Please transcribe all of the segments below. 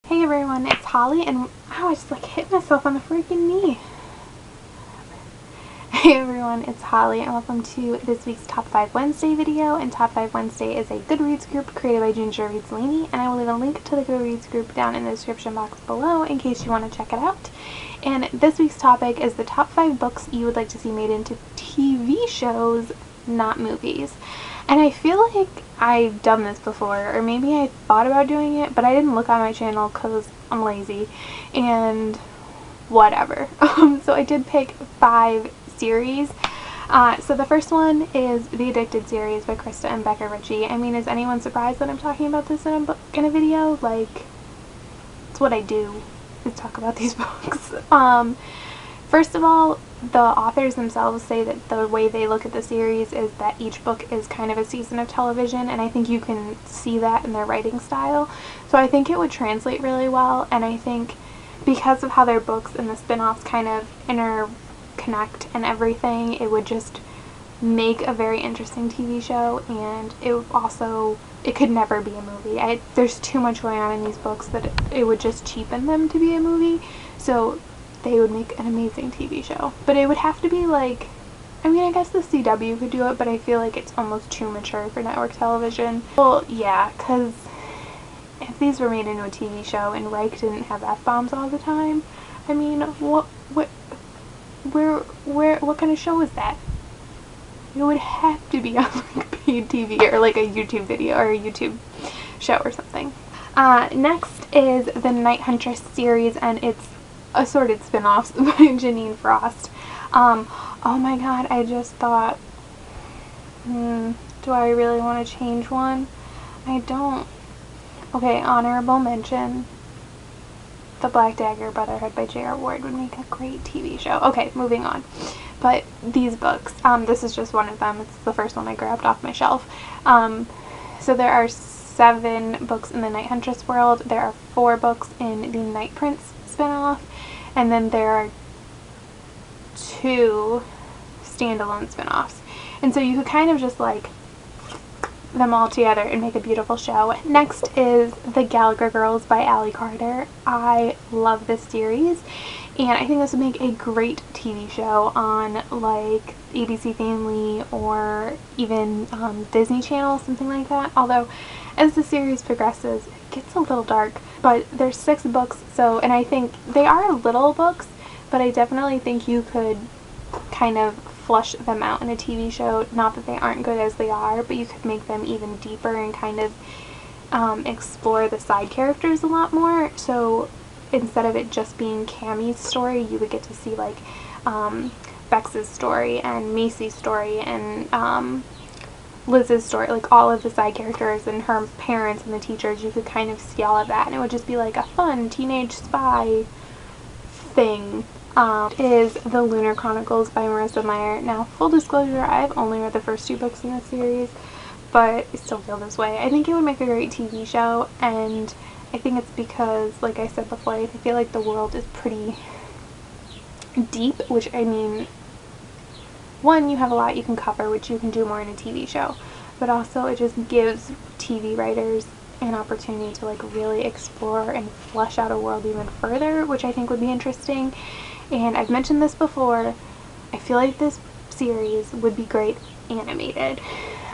Hey everyone, it's Holly, and ow, I just hit myself on the freaking knee. Hey everyone, it's Holly, and welcome to this week's Top 5 Wednesday video. And Top 5 Wednesday is a Goodreads group created by Ginger Reads Lainey, and I will leave a link to the Goodreads group down in the description box below in case you want to check it out. And this week's topic is the top 5 books you would like to see made into TV shows, not movies. And I feel like I've done this before, or maybe I thought about doing it, but I didn't look on my channel because I'm lazy, and whatever. So I did pick 5 series. So the first one is the Addicted series by Krista and Becca Ritchie. I mean, is anyone surprised that I'm talking about this in a video? Like, it's what I do, is talk about these books. First of all, the authors themselves say that the way they look at the series is that each book is kind of a season of television, and I think you can see that in their writing style. So I think it would translate really well, and I think because of how their books and the spin-offs kind of interconnect and everything, it would just make a very interesting TV show, and it could never be a movie. There's too much going on in these books that it would just cheapen them to be a movie, so they would make an amazing TV show. But it would have to be like, I mean, I guess the CW could do it, but I feel like it's almost too mature for network television. Well, yeah, because if these were made into a TV show and Reich didn't have F-bombs all the time, I mean, what kind of show is that? It would have to be on like paid TV or like a YouTube video or a YouTube show or something. Next is the Night Huntress series, and it's assorted spin-offs by Janine Frost. Oh my god, I just thought, do I really want to change one? I don't. Okay, honorable mention, The Black Dagger Brotherhood by J.R. Ward would make a great TV show. Okay, moving on. But these books, this is just one of them. It's the first one I grabbed off my shelf. So there are 7 books in the Night Huntress world. There are 4 books in the Night Prince spin-off. And then there are 2 standalone spin-offs. And so you could kind of just like them all together and make a beautiful show. Next is The Gallagher Girls by Allie Carter. I love this series, and I think this would make a great TV show on like ABC Family or even Disney Channel, something like that. Although as the series progresses, it gets a little dark. But there's 6 books, so, and I think they are little books, but I definitely think you could kind of flush them out in a TV show. Not that they aren't good as they are, but you could make them even deeper and kind of explore the side characters a lot more. So instead of it just being Cammie's story, you would get to see like Bex's story and Macy's story and Liz's story, like all of the side characters and her parents and the teachers. You could kind of see all of that, and it would just be like a fun teenage spy thing. Is the Lunar Chronicles by Marissa Meyer. Now, full disclosure, I've only read the first 2 books in this series, but I still feel this way. I think it would make a great TV show, and I think it's because, like I said before, I feel like the world is pretty deep, which, I mean, one, you have a lot you can cover, which you can do more in a TV show, but also it just gives TV writers an opportunity to like really explore and flesh out a world even further, which I think would be interesting. And I've mentioned this before, I feel like this series would be great animated.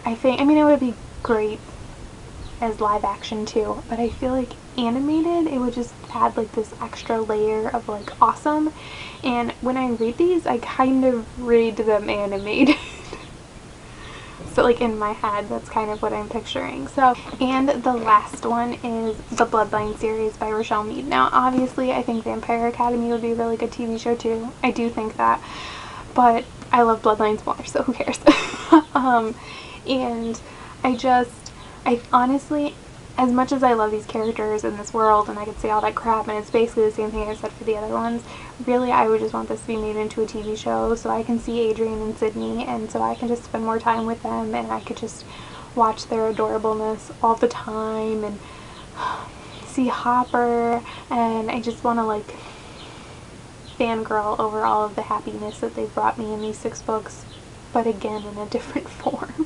I mean, it would be great as live action too, but I feel like animated, it would just add like this extra layer of like awesome. And when I read these, I kind of read them animated. So like in my head, that's kind of what I'm picturing. So, and the last one is the Bloodline series by Richelle Mead. Now obviously I think Vampire Academy would be a really good TV show too. I do think that, but I love Bloodlines more, so who cares? And I honestly, as much as I love these characters in this world, and I could say all that crap, and it's basically the same thing I said for the other ones, really I would just want this to be made into a TV show so I can see Adrian and Sydney, and so I can just spend more time with them, and I could just watch their adorableness all the time, and see Hopper, and I just want to like fangirl over all of the happiness that they've brought me in these 6 books, but again in a different form.